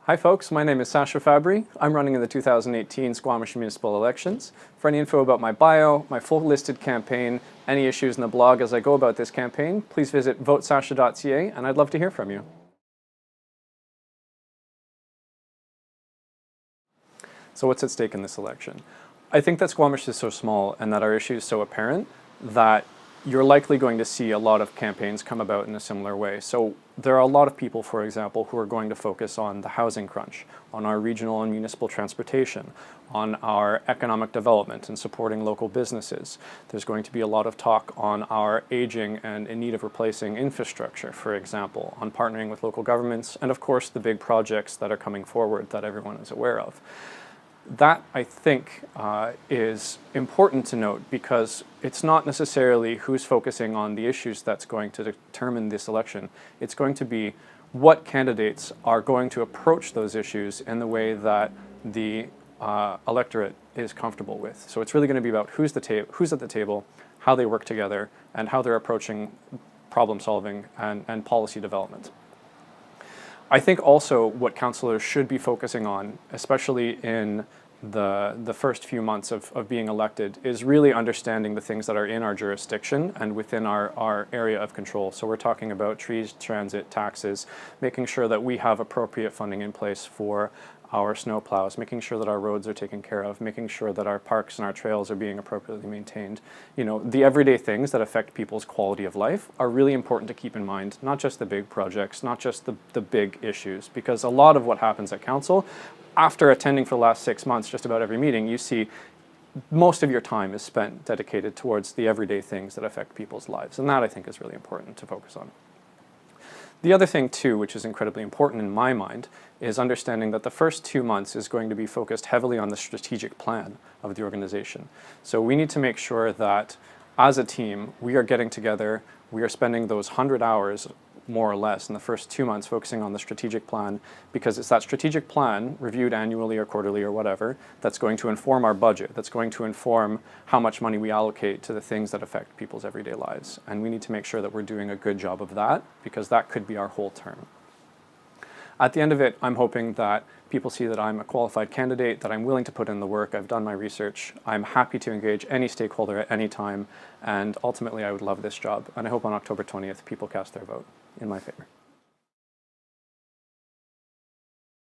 Hi folks, my name is Sacha Fabry. I'm running in the 2018 Squamish municipal elections. For any info about my bio, my full listed campaign, any issues in the blog as I go about this campaign, please visit votesacha.ca and I'd love to hear from you. So what's at stake in this election? I think that Squamish is so small and that our issue is so apparent that you're likely going to see a lot of campaigns come about in a similar way. So there are a lot of people, for example, who are going to focus on the housing crunch, on our regional and municipal transportation, on our economic development and supporting local businesses. There's going to be a lot of talk on our aging and in need of replacing infrastructure, for example, on partnering with local governments, and of course the big projects that are coming forward that everyone is aware of. That, I think, is important to note because it's not necessarily who's focusing on the issues that's going to determine this election. It's going to be what candidates are going to approach those issues in the way that the electorate is comfortable with. So it's really going to be about who's at the table, how they work together, and how they're approaching problem solving and policy development. I think also what councillors should be focusing on, especially in the first few months of being elected, is really understanding the things that are in our jurisdiction and within our area of control. So we're talking about trees, transit, taxes, making sure that we have appropriate funding in place for our snow plows, making sure that our roads are taken care of, making sure that our parks and our trails are being appropriately maintained. You know, the everyday things that affect people's quality of life are really important to keep in mind, not just the big projects, not just the big issues, because a lot of what happens at council, after attending for the last 6 months just about every meeting, you see most of your time is spent dedicated towards the everyday things that affect people's lives, and that I think is really important to focus on. The other thing too, which is incredibly important in my mind, is understanding that the first 2 months is going to be focused heavily on the strategic plan of the organization. So we need to make sure that as a team, we are getting together, we are spending those 100 hours more or less in the first 2 months focusing on the strategic plan, because it's that strategic plan, reviewed annually or quarterly or whatever, that's going to inform our budget, that's going to inform how much money we allocate to the things that affect people's everyday lives. And we need to make sure that we're doing a good job of that, because that could be our whole term. At the end of it, I'm hoping that people see that I'm a qualified candidate, that I'm willing to put in the work, I've done my research, I'm happy to engage any stakeholder at any time, and ultimately I would love this job. And I hope on October 20th people cast their vote in my favor.